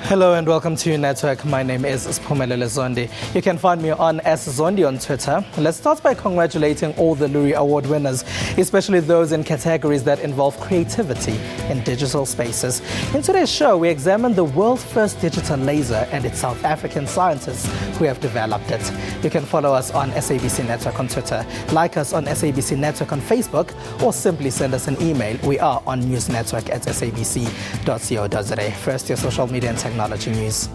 Hello and welcome to Network. My name is Siphumelele Zondi. You can find me on @Zondi on Twitter. Let's start by congratulating all the Lurie Award winners, especially those in categories that involve creativity in digital spaces. In today's show, we examine the world's first digital laser and its South African scientists who have developed it. You can follow us on SABC Network on Twitter, like us on SABC Network on Facebook, or simply send us an email. We are on newsnetwork@sabc.co.za. First, your social media and technology news.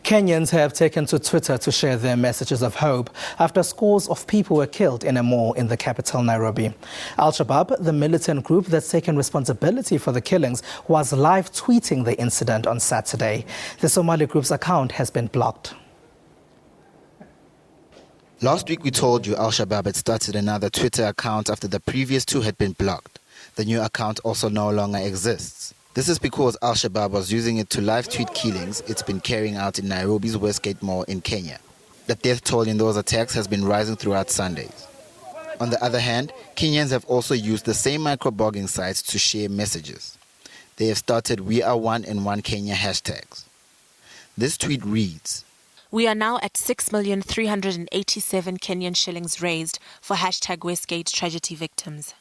Kenyans have taken to Twitter to share their messages of hope after scores of people were killed in a mall in the capital, Nairobi. Al-Shabaab, the militant group that's taken responsibility for the killings, was live tweeting the incident on Saturday. The Somali group's account has been blocked. Last week we told you Al-Shabaab had started another Twitter account after the previous two had been blocked. The new account also no longer exists. This is because Al-Shabaab was using it to live tweet killings it's been carrying out in Nairobi's Westgate Mall in Kenya. The death toll in those attacks has been rising throughout Sundays. On the other hand, Kenyans have also used the same micro-blogging sites to share messages. They have started We Are One in One Kenya hashtags. This tweet reads, "We are now at 6,387 Kenyan shillings raised for hashtag Westgate tragedy victims."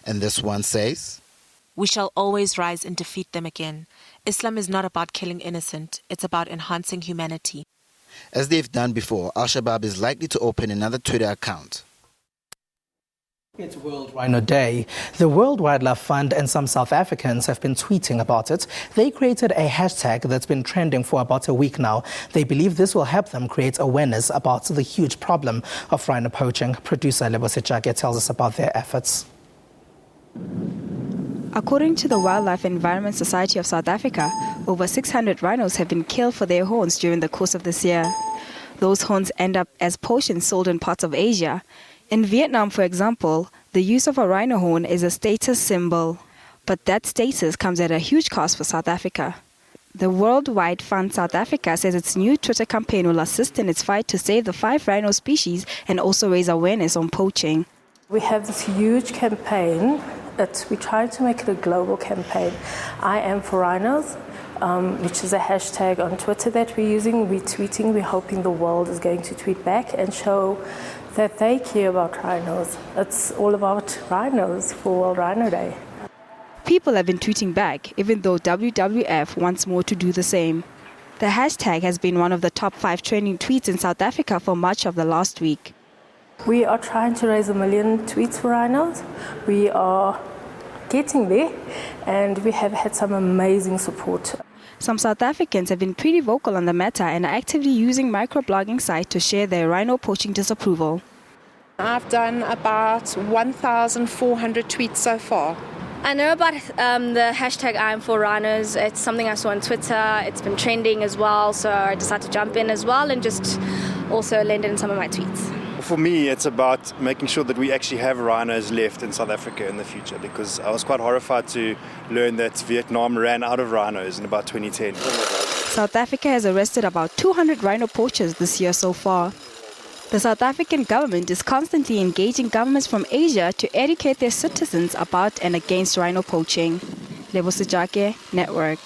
And this one says, "We shall always rise and defeat them again. Islam is not about killing innocent, it's about enhancing humanity." As they've done before, Al-Shabaab is likely to open another Twitter account. It's World Rhino Day. The World Wildlife Fund and some South Africans have been tweeting about it. They created a hashtag that's been trending for about a week now. They believe this will help them create awareness about the huge problem of rhino poaching. Producer Lebo Sejake tells us about their efforts. According to the Wildlife Environment Society of South Africa, over 600 rhinos have been killed for their horns during the course of this year. Those horns end up as potions sold in parts of Asia. In Vietnam, for example, the use of a rhino horn is a status symbol. But that status comes at a huge cost for South Africa. The Worldwide Fund South Africa says its new Twitter campaign will assist in its fight to save the 5 rhino species and also raise awareness on poaching. We have this huge campaign. We try to make it a global campaign. I am for rhinos, which is a hashtag on Twitter that we're using. We're tweeting. We're hoping the world is going to tweet back and show that they care about rhinos. It's all about rhinos for World Rhino Day. People have been tweeting back, even though WWF wants more to do the same. The hashtag has been one of the top 5 trending tweets in South Africa for much of the last week. We are trying to raise 1 million tweets for rhinos. We are getting there, and we have had some amazing support. Some South Africans have been pretty vocal on the matter and are actively using microblogging sites to share their rhino poaching disapproval. I've done about 1,400 tweets so far. I know about the hashtag I'm for rhinos. It's something I saw on Twitter. It's been trending as well, so I decided to jump in as well and just also lend in some of my tweets. For me, it's about making sure that we actually have rhinos left in South Africa in the future, because I was quite horrified to learn that Vietnam ran out of rhinos in about 2010. South Africa has arrested about 200 rhino poachers this year so far. The South African government is constantly engaging governments from Asia to educate their citizens about and against rhino poaching. Lebo Sejake, Network.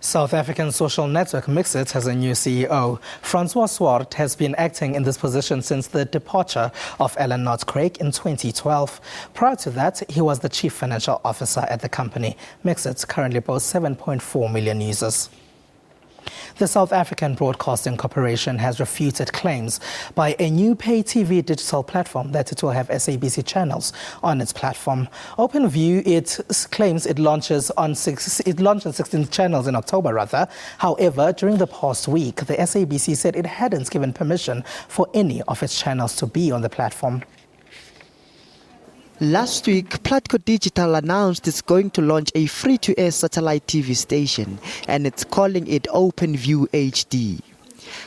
South African social network Mixit has a new CEO. Francois Swart has been acting in this position since the departure of Alan Nott-Craig in 2012. Prior to that, he was the chief financial officer at the company. Mixit currently boasts 7.4 million users. The South African Broadcasting Corporation has refuted claims by a new pay TV digital platform that it will have SABC channels on its platform. OpenView, it claims it launched 16 channels in October, However, during the past week, the SABC said it hadn't given permission for any of its channels to be on the platform. Last week, Platco Digital announced it's going to launch a free-to-air satellite TV station, and it's calling it OpenView HD.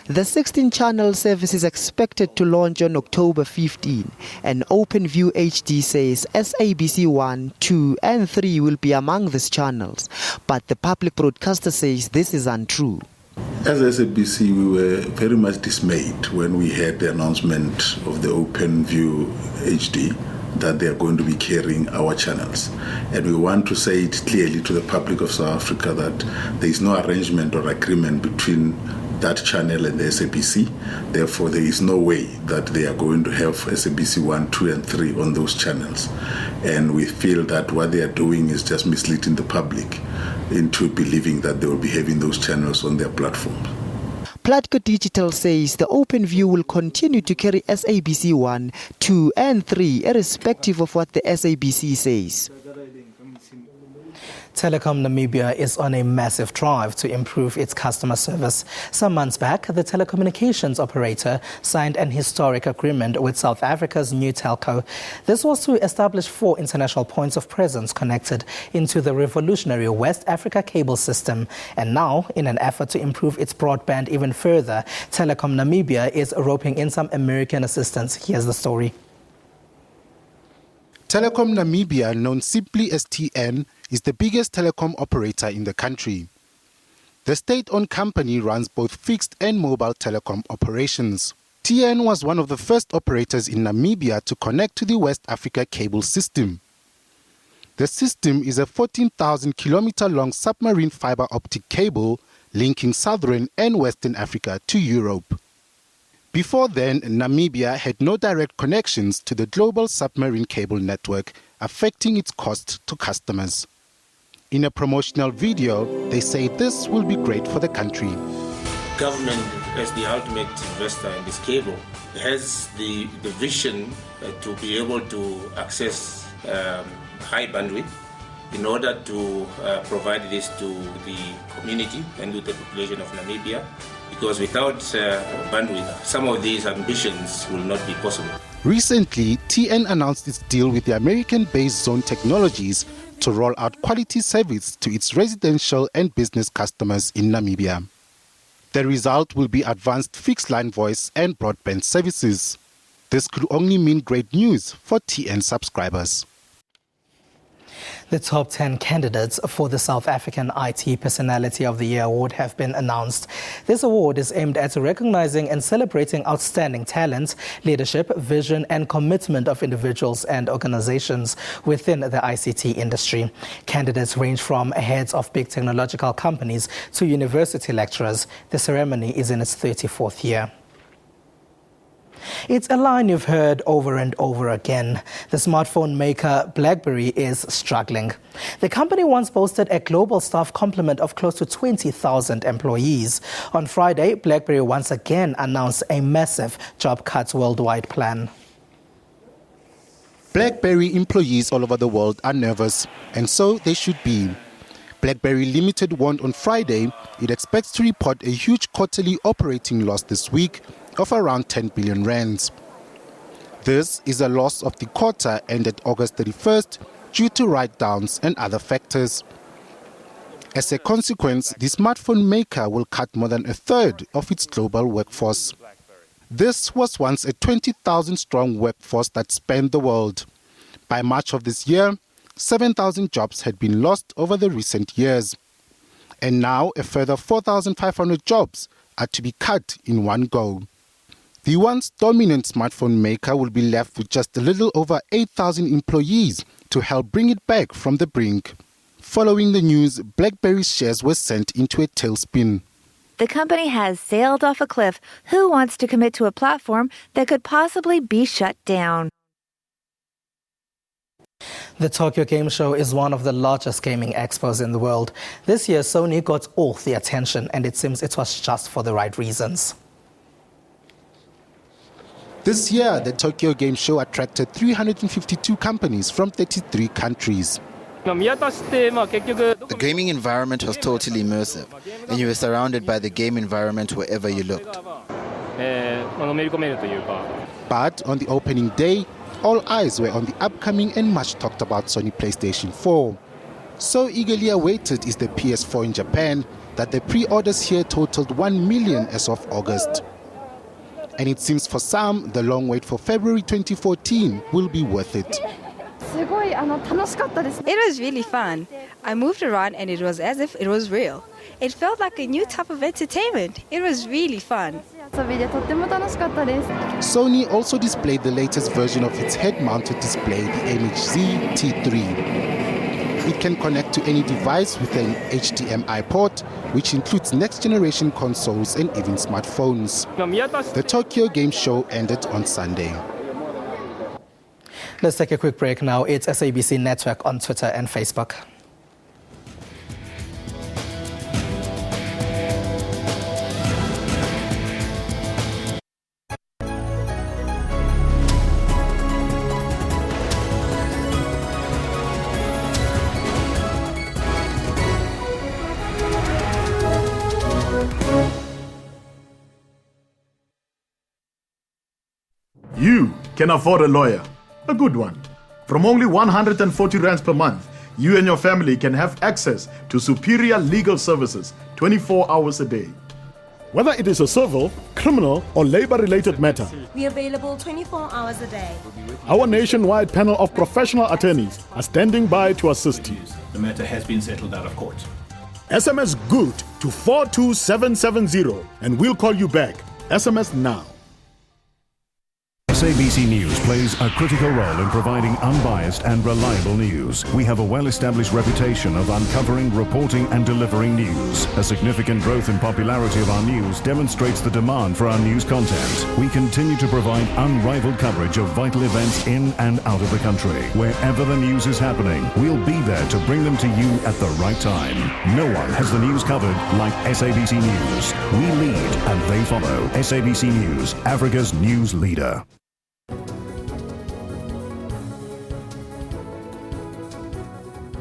The 16-channel service is expected to launch on October 15, and OpenView HD says SABC 1, 2 and 3 will be among these channels, but the public broadcaster says this is untrue. As SABC, we were very much dismayed when we heard the announcement of the OpenView HD that they are going to be carrying our channels. And we want to say it clearly to the public of South Africa that there is no arrangement or agreement between that channel and the SABC. Therefore, there is no way that they are going to have SABC 1, 2, and 3 on those channels. And we feel that what they are doing is just misleading the public into believing that they will be having those channels on their platforms. Platco Digital says the OpenView will continue to carry SABC 1, 2, and 3, irrespective of what the SABC says. Telecom Namibia is on a massive drive to improve its customer service. Some months back, the telecommunications operator signed an historic agreement with South Africa's new telco. This was to establish 4 international points of presence connected into the revolutionary West Africa cable system. And now, in an effort to improve its broadband even further, Telecom Namibia is roping in some American assistance. Here's the story. Telecom Namibia, known simply as TN, is the biggest telecom operator in the country. The state-owned company runs both fixed and mobile telecom operations. TN was one of the first operators in Namibia to connect to the West Africa cable system. The system is a 14,000-kilometer-long submarine fiber optic cable linking southern and western Africa to Europe. Before then, Namibia had no direct connections to the global submarine cable network, affecting its cost to customers. In a promotional video, they say this will be great for the country. Government, as the ultimate investor in this cable, has the vision to be able to access high bandwidth in order to provide this to the community and to the population of Namibia, because without bandwidth, some of these ambitions will not be possible. Recently, TN announced its deal with the American-based Zone Technologies to roll out quality service to its residential and business customers in Namibia. The result will be advanced fixed-line voice and broadband services. This could only mean great news for TN subscribers. The top 10 candidates for the South African IT Personality of the Year award have been announced. This award is aimed at recognizing and celebrating outstanding talent, leadership, vision, and commitment of individuals and organizations within the ICT industry. Candidates range from heads of big technological companies to university lecturers. The ceremony is in its 34th year. It's a line you've heard over and over again. The smartphone maker Blackberry is struggling. The company once boasted a global staff complement of close to 20,000 employees. On Friday, Blackberry once again announced a massive job cuts worldwide plan. Blackberry employees all over the world are nervous, and so they should be. Blackberry Limited warned on Friday it expects to report a huge quarterly operating loss this week of around 10 billion rands. This is a loss of the quarter ended August 31st due to write-downs and other factors. As a consequence, the smartphone maker will cut more than a third of its global workforce. This was once a 20,000-strong workforce that spanned the world. By March of this year, 7,000 jobs had been lost over the recent years. And now a further 4,500 jobs are to be cut in one go. The once dominant smartphone maker will be left with just a little over 8,000 employees to help bring it back from the brink. Following the news, BlackBerry's shares were sent into a tailspin. The company has sailed off a cliff. Who wants to commit to a platform that could possibly be shut down? The Tokyo Game Show is one of the largest gaming expos in the world. This year, Sony got all the attention, and it seems it was just for the right reasons. This year, the Tokyo Game Show attracted 352 companies from 33 countries. The gaming environment was totally immersive, and you were surrounded by the game environment wherever you looked. But on the opening day, all eyes were on the upcoming and much talked about Sony PlayStation 4. So eagerly awaited is the PS4 in Japan that the pre-orders here totaled 1 million as of August. And it seems for some, the long wait for February 2014 will be worth it. It was really fun. I moved around and it was as if it was real. It felt like a new type of entertainment. It was really fun. Sony also displayed the latest version of its head-mounted display, the MHZ T3. It can connect to any device with an HDMI port, which includes next-generation consoles and even smartphones. The Tokyo Game Show ended on Sunday. Let's take a quick break now. It's SABC Network on Twitter and Facebook. You can afford a lawyer, a good one. From only 140 rands per month, you and your family can have access to superior legal services 24 hours a day. Whether it is a civil, criminal, or labor-related matter, we're available 24 hours a day. our nationwide panel of professional attorneys are standing by to assist you. The matter has been settled out of court. SMS GOOD to 42770 and we'll call you back. SMS now. SABC News plays a critical role in providing unbiased and reliable news. We have a well-established reputation of uncovering, reporting and delivering news. A significant growth in popularity of our news demonstrates the demand for our news content. We continue to provide unrivaled coverage of vital events in and out of the country. Wherever the news is happening, we'll be there to bring them to you at the right time. No one has the news covered like SABC News. We lead and they follow. SABC News, Africa's news leader.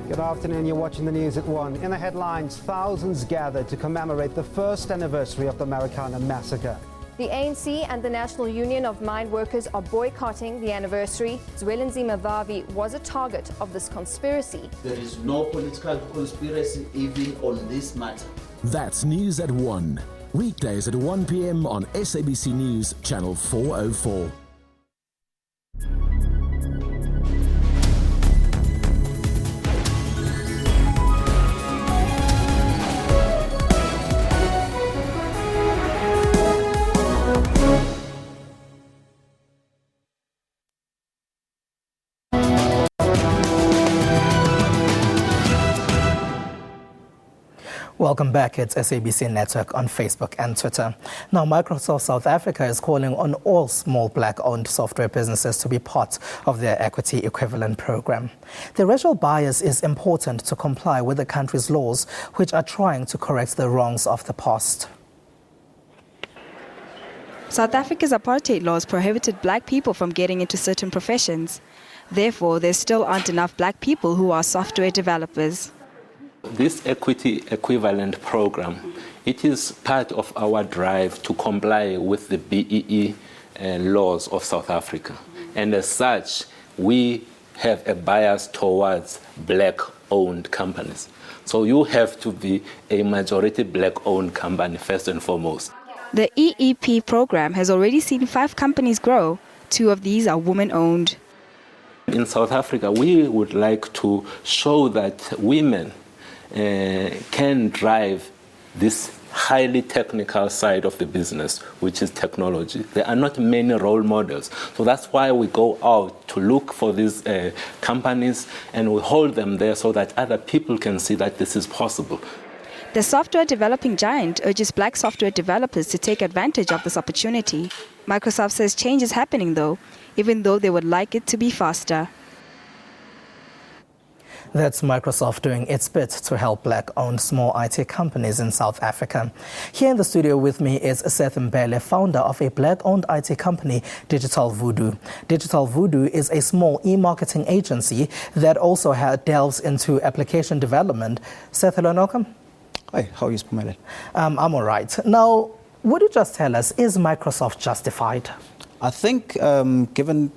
Good afternoon, you're watching the news at 1. In the headlines, thousands gathered to commemorate the first anniversary of the Marikana massacre. The ANC and the National Union of Mine Workers are boycotting the anniversary. Zwelinzima Vavi was a target of this conspiracy. There is no political conspiracy even on this matter. That's News at 1. Weekdays at 1 p.m. on SABC News, Channel 404. Welcome back. It's SABC Network on Facebook and Twitter. Now, Microsoft South Africa is calling on all small black-owned software businesses to be part of their equity equivalent program. The racial bias is important to comply with the country's laws, which are trying to correct the wrongs of the past. South Africa's apartheid laws prohibited black people from getting into certain professions. Therefore, there still aren't enough black people who are software developers. This equity equivalent program, it is part of our drive to comply with the BEE laws of South Africa. And as such, we have a bias towards black-owned companies. So you have to be a majority black-owned company first and foremost. The EEP program has already seen 5 companies grow. 2 of these are women-owned. In South Africa, we would like to show that women can drive this highly technical side of the business, which is technology. There are not many role models. So that's why we go out to look for these companies and we hold them there so that other people can see that this is possible. The software developing giant urges black software developers to take advantage of this opportunity. Microsoft says change is happening though, even though they would like it to be faster. That's Microsoft doing its bit to help black-owned small IT companies in South Africa. Here in the studio with me is Seth Mbele, founder of a black-owned IT company, Digital Voodoo. Digital Voodoo is a small e-marketing agency that also delves into application development. Seth, hello and welcome. Hi, how are you, Spumele? I'm all right. Now, would you just tell us, is Microsoft justified? I think given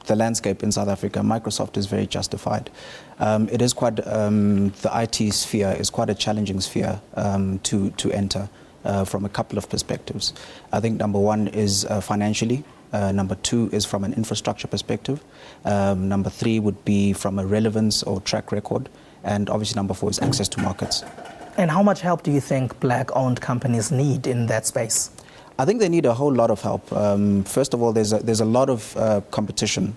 the landscape in South Africa, Microsoft is very justified. It is quite, the IT sphere is quite a challenging sphere to enter from a couple of perspectives. I think number one is financially. Number 2 is from an infrastructure perspective. Number 3 would be from a relevance or track record. And obviously number 4 is access to markets. And how much help do you think black-owned companies need in that space? I think they need a whole lot of help. First of all, there's a lot of competition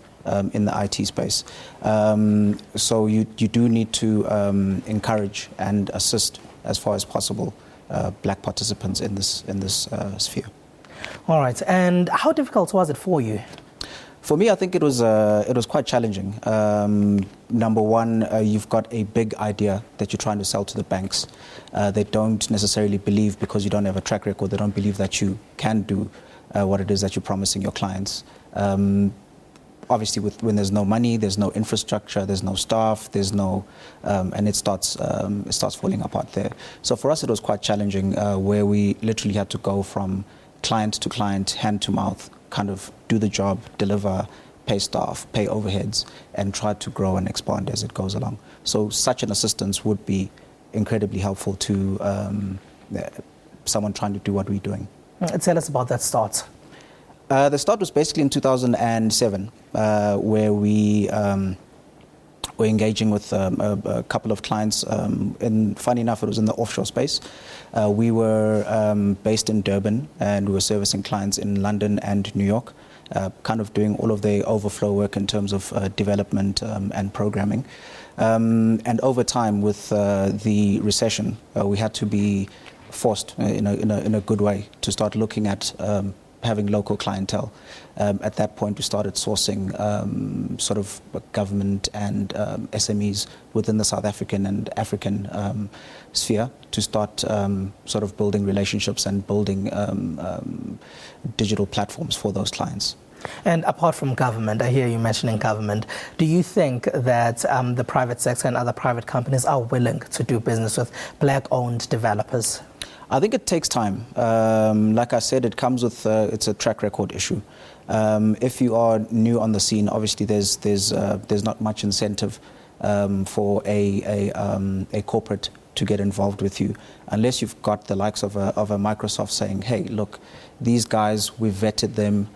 in the IT space. So you do need to encourage and assist as far as possible black participants in this sphere. All right. And how difficult was it for you? For me, I think it was quite challenging. Number one, you've got a big idea that you're trying to sell to the banks. They don't necessarily believe, because you don't have a track record, they don't believe that you can do what it is that you're promising your clients. Obviously, when there's no money, there's no infrastructure, there's no staff, there's no, and it starts falling apart there. So for us, it was quite challenging, where we literally had to go from client to client, hand to mouth, kind of do the job, deliver, pay staff, pay overheads, and try to grow and expand as it goes along. So such an assistance would be incredibly helpful to someone trying to do what we're doing. Tell us about that start. The start was basically in 2007, where we were engaging with a couple of clients. And funny enough, it was in the offshore space. We were based in Durban, and we were servicing clients in London and New York, kind of doing all of the overflow work in terms of development and programming. And over time, with the recession, we had to be forced, in a good way, to start looking at having local clientele. At that point, we started sourcing sort of government and SMEs within the South African and African sphere to start sort of building relationships and building digital platforms for those clients. And apart from government, I hear you mentioning government, do you think that the private sector and other private companies are willing to do business with black-owned developers? I think it takes time. Like I said, it comes with it's a track record issue. If you are new on the scene, obviously there's not much incentive for a corporate to get involved with you, unless you've got the likes of a Microsoft saying, "Hey, look, these guys, we've vetted them.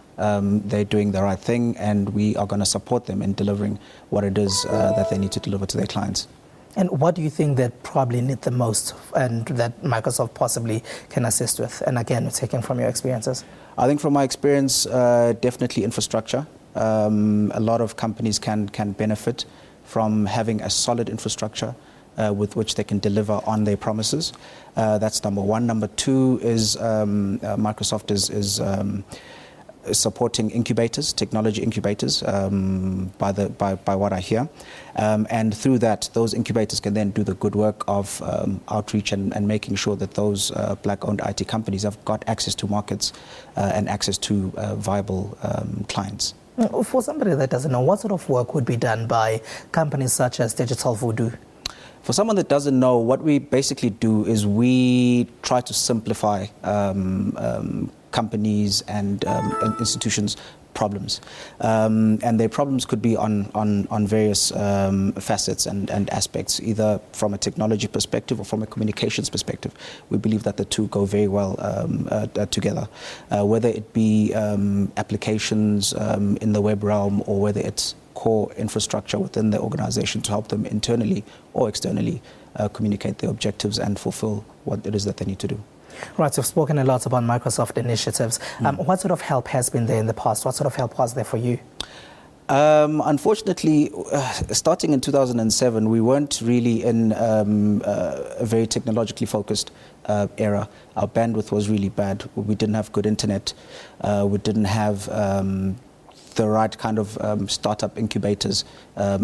They're doing the right thing, and we are going to support them in delivering what it is that they need to deliver to their clients." And what do you think they probably need the most and that Microsoft possibly can assist with? And again, taking from your experiences. I think from my experience, definitely infrastructure. A lot of companies can benefit from having a solid infrastructure with which they can deliver on their promises. That's number one. Number two is Microsoft is supporting incubators, technology incubators, by what I hear. And through that, those incubators can then do the good work of outreach and making sure that those black-owned IT companies have got access to markets and access to viable clients. For somebody that doesn't know, what sort of work would be done by companies such as Digital Voodoo? For someone that doesn't know, what we basically do is we try to simplify companies and institutions' problems. And their problems could be on various facets and aspects, either from a technology perspective or from a communications perspective. We believe that the two go very well together, whether it be applications in the web realm or whether it's core infrastructure within the organization to help them internally or externally communicate their objectives and fulfill what it is that they need to do. Right, so we've spoken a lot about Microsoft initiatives. What sort of help has been there in the past? What sort of help was there for you? Unfortunately, starting in 2007, we weren't really in a very technologically focused era. Our bandwidth was really bad. We didn't have good internet. We didn't have the right kind of startup incubators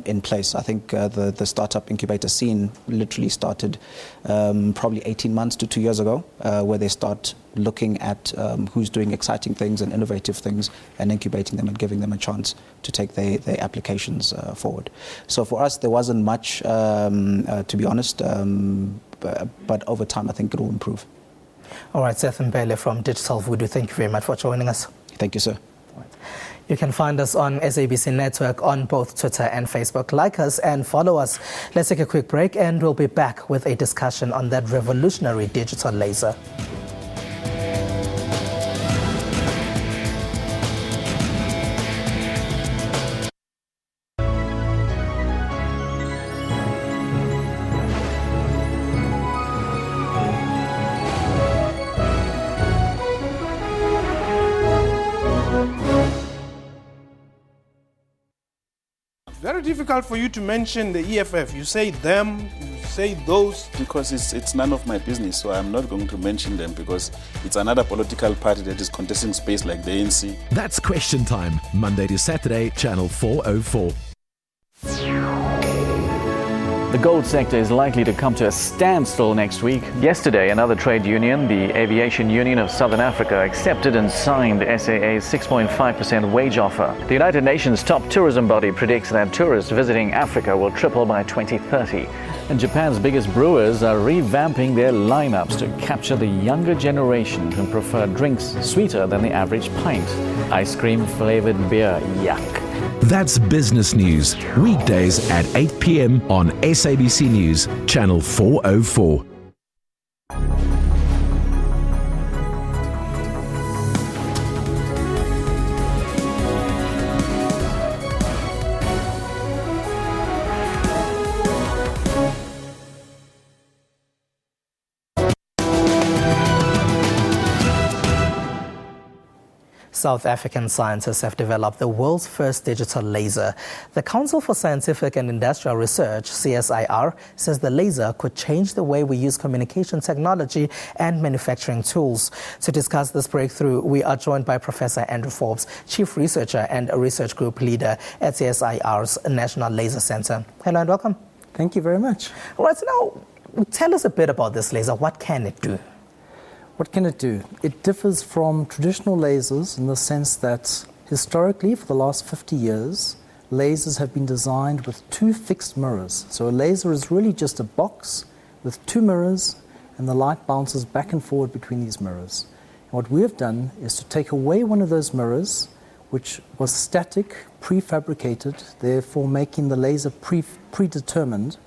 in place. I think the startup incubator scene literally started probably 18 months to 2 years ago, where they start looking at who's doing exciting things and innovative things and incubating them and giving them a chance to take their applications forward. So for us, there wasn't much, to be honest, but over time, I think it will improve. All right, Seth Mbele from Digital Voodoo, thank you very much for joining us. Thank you, sir. You can find us on SABC Network on both Twitter and Facebook. Like us and follow us. Let's take a quick break and we'll be back with a discussion on that revolutionary digital laser. very difficult for you to mention the EFF. You say them, you say those. Because it's none of my business, so I'm not going to mention them because it's another political party that is contesting space like the ANC. That's Question Time, Monday to Saturday, Channel 404. The gold sector is likely to come to a standstill next week. Yesterday, another trade union, the Aviation Union of Southern Africa, accepted and signed SAA's 6.5% wage offer. The United Nations top tourism body predicts that tourists visiting Africa will triple by 2030. And Japan's biggest brewers are revamping their lineups to capture the younger generation who prefer drinks sweeter than the average pint. Ice cream flavored beer, yuck. That's business news, weekdays at 8 p.m. on SABC News, Channel 404. South African scientists have developed the world's first digital laser. The Council for Scientific and Industrial Research, CSIR, says the laser could change the way we use communication technology and manufacturing tools. To discuss this breakthrough, we are joined by Professor Andrew Forbes, Chief Researcher and Research Group Leader at CSIR's National Laser Center. Hello and welcome. Thank you very much. All right, so now tell us a bit about this laser. What can it do? What can it do? It differs from traditional lasers in the sense that historically, for the last 50 years, lasers have been designed with two fixed mirrors. So a laser is really just a box with two mirrors, and the light bounces back and forward between these mirrors. And what we have done is to take away one of those mirrors, which was static, prefabricated, therefore making the laser predetermined,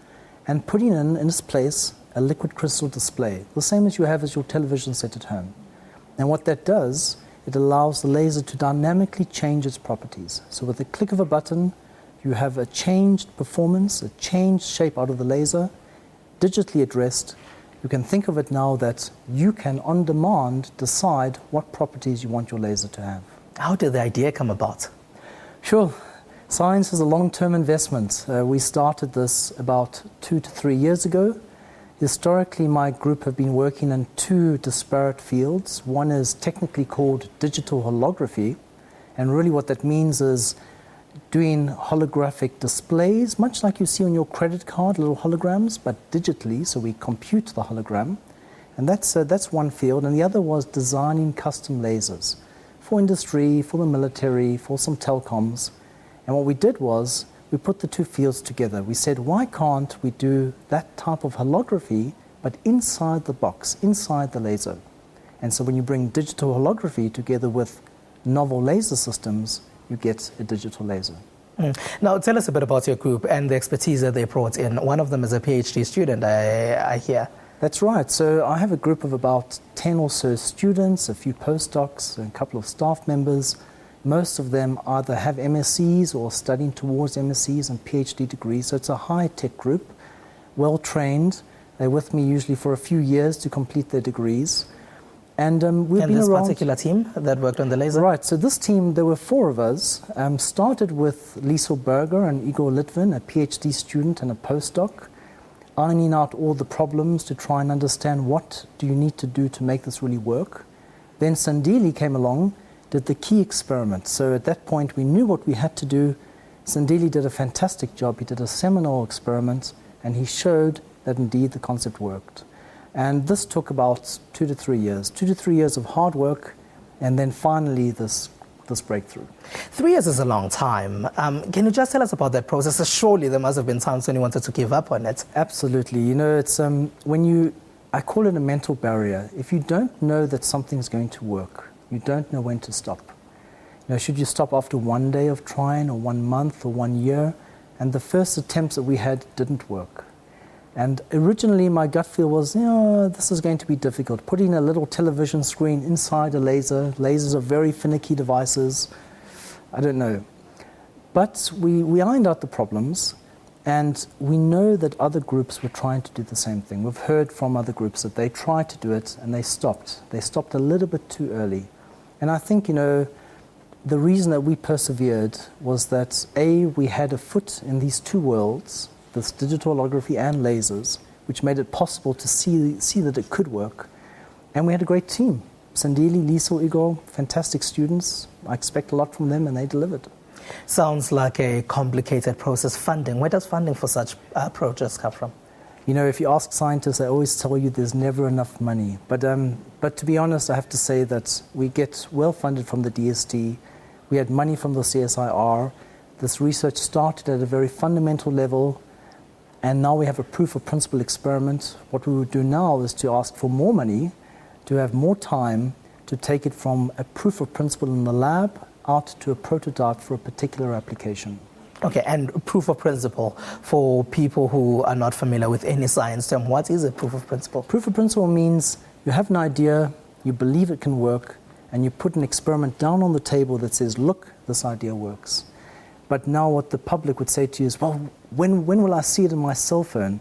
and putting in its place a liquid crystal display, the same as you have as your television set at home. And what that does, it allows the laser to dynamically change its properties. So with the click of a button, you have a changed performance, a changed shape out of the laser, digitally addressed. You can think of it now that you can, on demand, decide what properties you want your laser to have. How did the idea come about? Sure. Science is a long-term investment. We started this about 2 to 3 years ago. Historically, my group have been working in two disparate fields. One is technically called digital holography, and really what that means is doing holographic displays, much like you see on your credit card, little holograms, but digitally, so we compute the hologram. And that's one field, and the other was designing custom lasers for industry, for the military, for some telecoms. And what we did was, we put the two fields together. We said, why can't we do that type of holography, but inside the box, inside the laser? And so when you bring digital holography together with novel laser systems, you get a digital laser. Now, tell us a bit about your group and the expertise that they brought in. One of them is a PhD student, I hear. That's right. So I have a group of about 10 or so students, a few postdocs, a couple of staff members. Most of them either have MSCs or studying towards MSCs and PhD degrees. So it's a high-tech group, well-trained. They're with me usually for a few years to complete their degrees. And we've been this around. Particular team that worked on the laser? Right. So this team, there were 4 of us. Started with Liesel Berger and Igor Litvin, a PhD student and a postdoc, ironing out all the problems to try and understand what do you need to do to make this really work. Then Sandili came along, did the key experiment. So at that point, we knew what we had to do. Sandili did a fantastic job. He did a seminal experiment, and he showed that indeed the concept worked. And this took about 2 to 3 years. 2 to 3 years of hard work, and then finally this breakthrough. 3 years is a long time. Can you just tell us about that process? Surely there must have been times when you wanted to give up on it. Absolutely. You know, it's I call it a mental barrier. If you don't know that something's going to work, you don't know when to stop. You know, should you stop after 1 day of trying, or 1 month, or 1 year? And the first attempts that we had didn't work. And originally my gut feel was, this is going to be difficult. Putting a little television screen inside a laser. Lasers are very finicky devices. I don't know. But we ironed out the problems, and we know that other groups were trying to do the same thing. We've heard from other groups that they tried to do it and they stopped. They stopped a little bit too early. And I think, the reason that we persevered was that, A, we had a foot in these two worlds, this digital holography and lasers, which made it possible to see that it could work. And we had a great team. Sandili, Lisa, Igor, fantastic students. I expect a lot from them, and they delivered. Sounds like a complicated process. Funding. Where does funding for such projects come from? You know, if you ask scientists, they always tell you there's never enough money. But to be honest, I have to say that we get well funded from the DST. We had money from the CSIR. This research started at a very fundamental level, and now we have a proof of principle experiment. What we would do now is to ask for more money, to have more time to take it from a proof of principle in the lab out to a prototype for a particular application. Okay, and proof of principle, for people who are not familiar with any science term, what is a proof of principle? Proof of principle means you have an idea, you believe it can work, and you put an experiment down on the table that says, look, this idea works. But now what the public would say to you is, well, when will I see it in my cell phone?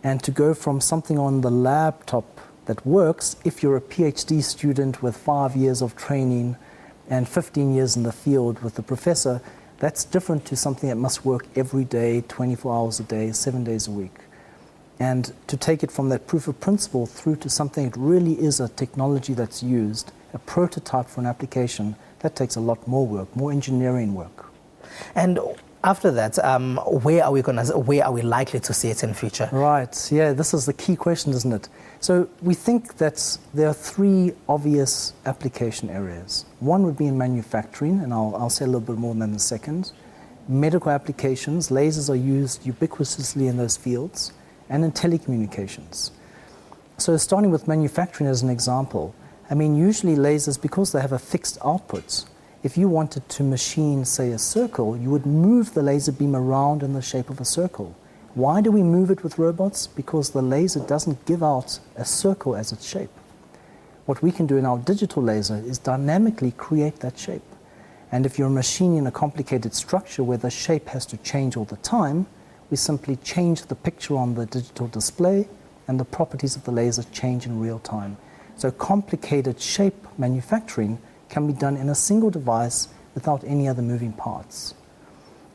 And to go from something on the laptop that works, if you're a PhD student with 5 years of training and 15 years in the field with the professor, that's different to something that must work every day, 24 hours a day, 7 days a week. And to take it from that proof of principle through to something that really is a technology that's used, a prototype for an application, that takes a lot more work, more engineering work. And after that, where are we likely to see it in future? Right, yeah, this is the key question, isn't it? So we think that there are three obvious application areas. One would be in manufacturing, and I'll say a little bit more on that in a second. Medical applications, lasers are used ubiquitously in those fields, and in telecommunications. So starting with manufacturing as an example, I mean, usually lasers, because they have a fixed output, if you wanted to machine, say, a circle, you would move the laser beam around in the shape of a circle. Why do we move it with robots? Because the laser doesn't give out a circle as its shape. What we can do in our digital laser is dynamically create that shape. And if you're machining a complicated structure where the shape has to change all the time, we simply change the picture on the digital display, and the properties of the laser change in real time. So complicated shape manufacturing can be done in a single device without any other moving parts.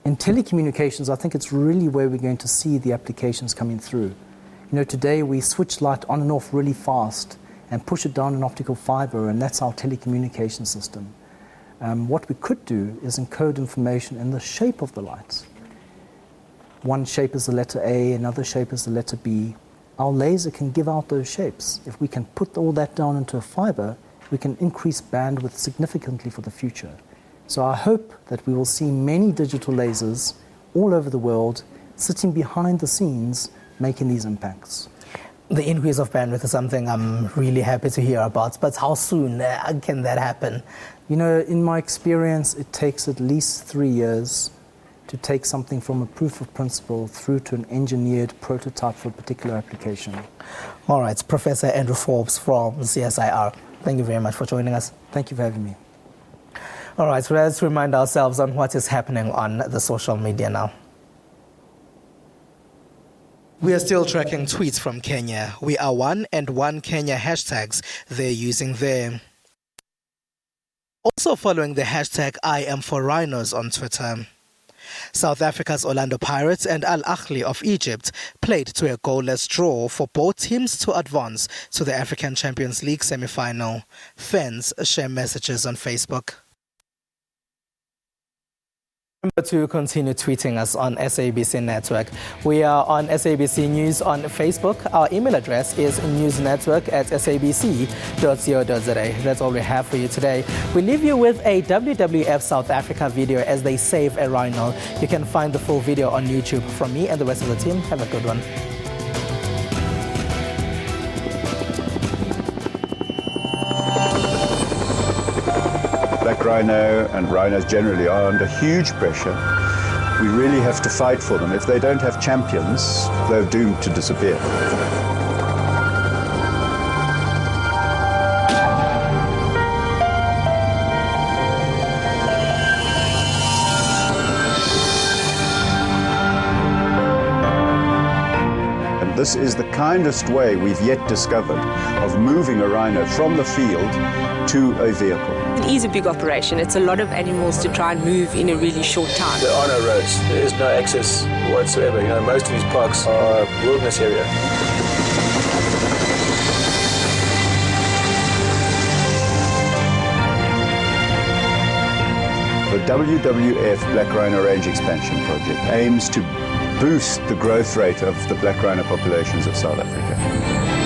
In telecommunications, I think it's really where we're going to see the applications coming through. You know, today we switch light on and off really fast and push it down an optical fiber, and that's our telecommunication system. What we could do is encode information in the shape of the lights. One shape is the letter A, another shape is the letter B. Our laser can give out those shapes. If we can put all that down into a fiber, we can increase bandwidth significantly for the future. So I hope that we will see many digital lasers all over the world sitting behind the scenes making these impacts. The increase of bandwidth is something I'm really happy to hear about, but how soon can that happen? You know, in my experience, it takes at least 3 years to take something from a proof of principle through to an engineered prototype for a particular application. All right, Professor Andrew Forbes from CSIR. Thank you very much for joining us. Thank you for having me. All right, so let's remind ourselves on what is happening on the social media now. We are still tracking tweets from Kenya. We are one and one Kenya hashtags they're using there. Also following the hashtag I am for rhinos on Twitter. South Africa's Orlando Pirates and Al Ahly of Egypt played to a goalless draw for both teams to advance to the African Champions League semi-final. Fans share messages on Facebook. Remember to continue tweeting us on SABC Network. We are on SABC News on Facebook. Our email address is newsnetwork@sabc.co.za. That's all we have for you today. We leave you with a WWF South Africa video as they save a rhino. You can find the full video on YouTube. From me and the rest of the team, have a good one. Black rhino and rhinos generally are under huge pressure. We really have to fight for them. If they don't have champions, they're doomed to disappear. And This is the kindest way we've yet discovered of moving a rhino from the field to a vehicle. It is a big operation. It's a lot of animals to try and move in a really short time. There are no roads. There is no access whatsoever. You know, most of these parks are wilderness area. The WWF Black Rhino Range Expansion Project aims to boost the growth rate of the black rhino populations of South Africa.